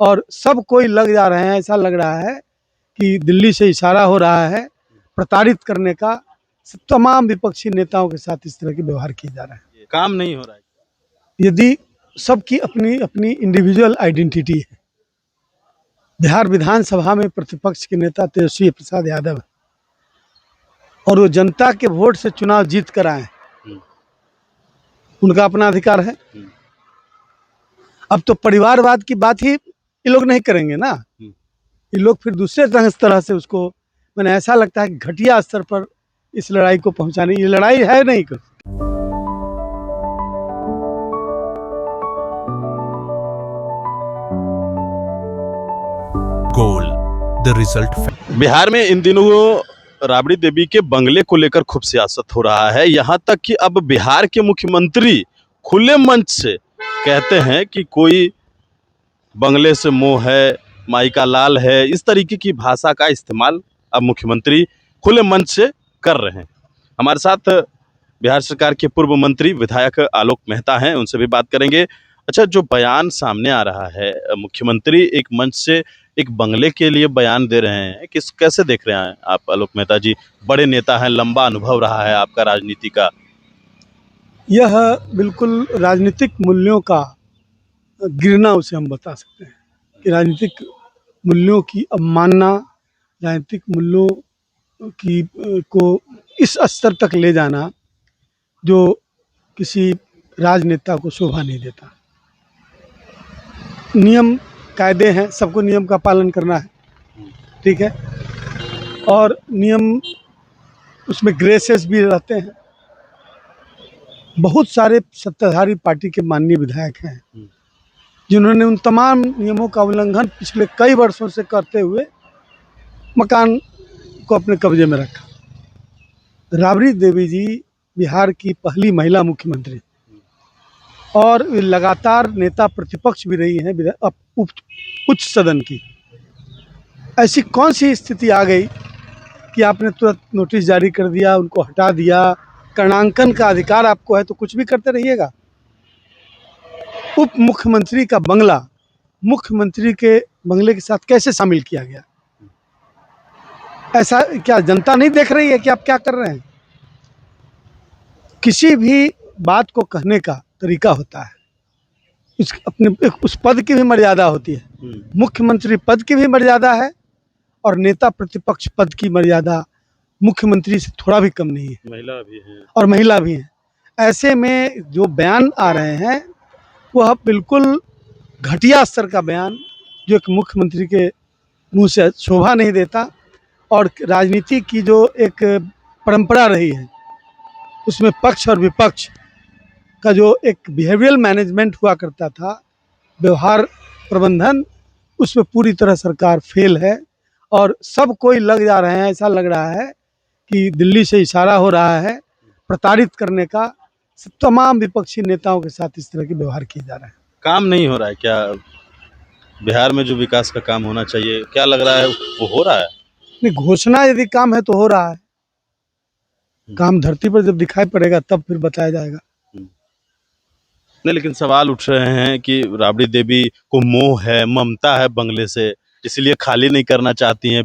और सब कोई लग जा रहे हैं, ऐसा लग रहा है कि दिल्ली से इशारा हो रहा है प्रताड़ित करने का। तमाम विपक्षी नेताओं के साथ इस तरह के व्यवहार किए जा रहे हैं। काम नहीं हो रहा है। यदि सबकी अपनी अपनी इंडिविजुअल आइडेंटिटी है, बिहार विधानसभा में प्रतिपक्ष के नेता तेजस्वी प्रसाद यादव है और वो जनता के वोट से चुनाव जीत कर आए, उनका अपना अधिकार है। अब तो परिवारवाद की बात ही ये लोग नहीं करेंगे ना, ये लोग फिर दूसरे तरह से उसको, मैंने ऐसा लगता है कि घटिया स्तर पर इस लड़ाई को पहुंचाने, ये लड़ाई है नहीं कुछ। Goal the result. बिहार में इन दिनों राबड़ी देवी के बंगले को लेकर खूब सियासत हो रहा है। यहाँ तक कि अब बिहार के मुख्यमंत्री खुले मंच से कहते हैं कि कोई बंगले से मोह है, माई का लाल है, इस तरीके की भाषा का इस्तेमाल अब मुख्यमंत्री खुले मंच से कर रहे हैं। हमारे साथ बिहार सरकार के पूर्व मंत्री विधायक आलोक मेहता हैं, उनसे भी बात करेंगे। अच्छा, जो बयान सामने आ रहा है, मुख्यमंत्री एक मंच से एक बंगले के लिए बयान दे रहे हैं, कैसे देख रहे हैं आप आलोक मेहता जी? बड़े नेता हैं, लंबा अनुभव रहा है आपका राजनीति का। यह बिल्कुल राजनीतिक मूल्यों का गिरना उसे हम बता सकते हैं कि राजनीतिक मूल्यों की अवमानना, राजनीतिक मूल्यों की को इस स्तर तक ले जाना जो किसी राजनेता को शोभा नहीं देता। नियम कायदे हैं, सबको नियम का पालन करना है, ठीक है, और नियम उसमें ग्रेसेस भी रहते हैं। बहुत सारे सत्ताधारी पार्टी के माननीय विधायक हैं जिन्होंने उन तमाम नियमों का उल्लंघन पिछले कई वर्षों से करते हुए मकान को अपने कब्जे में रखा। राबड़ी देवी जी बिहार की पहली महिला मुख्यमंत्री और लगातार नेता प्रतिपक्ष भी रही हैं उच्च सदन की। ऐसी कौन सी स्थिति आ गई कि आपने तुरंत नोटिस जारी कर दिया, उनको हटा दिया? कर्णांकन का अधिकार आपको है तो कुछ भी करते रहिएगा। उप मुख्यमंत्री का बंगला मुख्यमंत्री के बंगले के साथ कैसे शामिल किया गया? ऐसा क्या जनता नहीं देख रही है कि आप क्या कर रहे हैं? किसी भी बात को कहने का तरीका होता है, उस पद की भी मर्यादा होती है। मुख्यमंत्री पद की भी मर्यादा है और नेता प्रतिपक्ष पद की मर्यादा मुख्यमंत्री से थोड़ा भी कम नहीं है। महिला भी है और महिला भी है। ऐसे में जो बयान आ रहे हैं वह बिल्कुल घटिया स्तर का बयान, जो एक मुख्यमंत्री के मुंह से शोभा नहीं देता। और राजनीति की जो एक परंपरा रही है उसमें पक्ष और विपक्ष का जो एक बिहेवियरल मैनेजमेंट हुआ करता था, व्यवहार प्रबंधन, उसमें पूरी तरह सरकार फेल है और सब कोई लग जा रहे हैं, ऐसा लग रहा है कि दिल्ली से इशारा हो रहा है प्रताड़ित करने का। तमाम विपक्षी नेताओं के साथ इस तरह के व्यवहार किए जा रहे हैं। काम नहीं हो रहा है क्या? बिहार में जो विकास का काम होना चाहिए, क्या लग रहा है वो हो रहा है? नहीं, घोषणा यदि काम है तो हो रहा है, काम धरती पर जब दिखाई पड़ेगा तब फिर बताया जाएगा। नहीं, लेकिन सवाल उठ रहे हैं कि राबड़ी देवी को मोह है, ममता है बंगले से, इसलिए खाली नहीं करना चाहती हैं।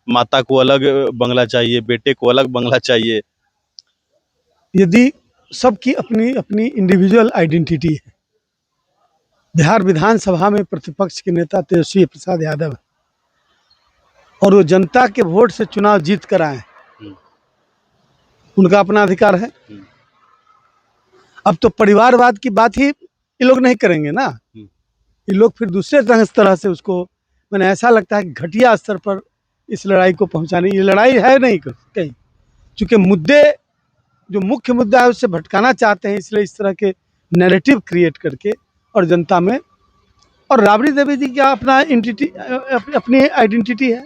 माता को अलग बंगला चाहिए, बेटे को अलग बंगला चाहिए। यदि सबकी अपनी अपनी इंडिविजुअल आइडेंटिटी है, बिहार विधानसभा में प्रतिपक्ष के नेता तेजस्वी प्रसाद यादव है और वो जनता के वोट से चुनाव जीत कर आए, उनका अपना अधिकार है। अब तो परिवारवाद की बात ही ये लोग नहीं करेंगे ना, ये लोग फिर दूसरे तरह से उसको, मैंने ऐसा लगता है कि घटिया स्तर पर इस लड़ाई को पहुंचाने, ये लड़ाई है नहीं कहीं, क्योंकि मुद्दे जो मुख्य मुद्दा है उससे भटकाना चाहते हैं, इसलिए इस तरह के नैरेटिव क्रिएट करके और जनता में। और राबड़ी देवी जी का अपना अपनी आइडेंटिटी है।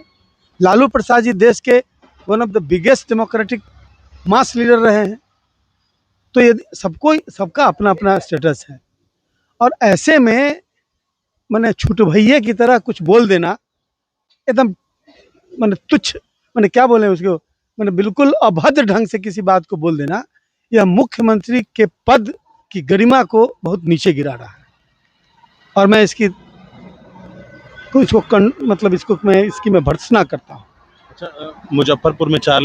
लालू प्रसाद जी देश के one of the biggest democratic mass leader रहे हैं, तो ये सबका अपना अपना स्टेटस है। और ऐसे में मैंने छूट भैये की तरह कुछ बोल देना, एकदम मैंने तुच्छ, मैंने क्या बोले उसको, मैंने बिल्कुल अभद्र ढंग से किसी बात को बोल देना, यह मुख्यमंत्री के पद की गरिमा को बहुत नीचे गिरा रहा है। और मैं इसकी तो मतलब इसको मैं इसकी मैं भर्त्सना करता हूँ। अच्छा, मुजफ्फरपुर में चार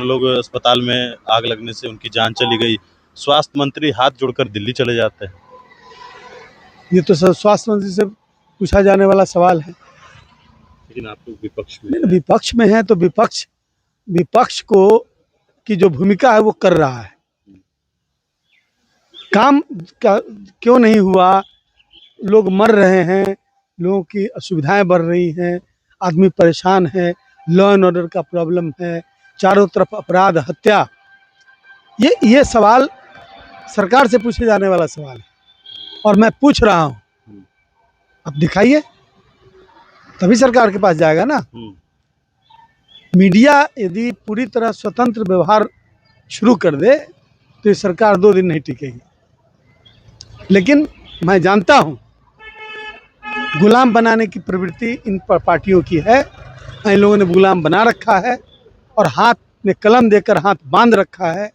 लोग अस्पताल में आग लगने से उनकी जान चली गई। स्वास्थ्य मंत्री हाथ जोड़कर दिल्ली चले जाते हैं। ये तो सर स्वास्थ्य मंत्री से पूछा जाने वाला सवाल है। लेकिन आप लोग विपक्ष में हैं। विपक्ष में है तो विपक्ष को की जो भूमिका है वो कर रहा है। काम का क्यों नहीं हुआ? लोग मर रहे हैं, लोगों की असुविधाएं बढ़ रही हैं, आदमी परेशान है, लॉ एंड ऑर्डर का प्रॉब्लम है, चारों तरफ अपराध, हत्या। ये सवाल सरकार से पूछे जाने वाला सवाल है और मैं पूछ रहा हूँ। अब दिखाइए, तभी सरकार के पास जाएगा ना। मीडिया यदि पूरी तरह स्वतंत्र व्यवहार शुरू कर दे तो ये सरकार 2 दिन नहीं टिकेगी। लेकिन मैं जानता हूँ गुलाम बनाने की प्रवृत्ति इन पार्टियों की है। इन लोगों ने गुलाम बना रखा है और हाथ में कलम देकर हाथ बांध रखा है,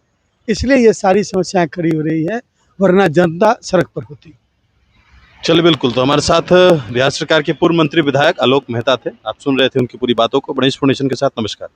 इसलिए ये सारी समस्याएं खड़ी हो रही है, वरना जनता सड़क पर होती। चलिए, बिल्कुल। तो हमारे साथ बिहार सरकार के पूर्व मंत्री विधायक आलोक मेहता थे। आप सुन रहे थे उनकी पूरी बातों को। गणेश फाउंडेशन के साथ नमस्कार।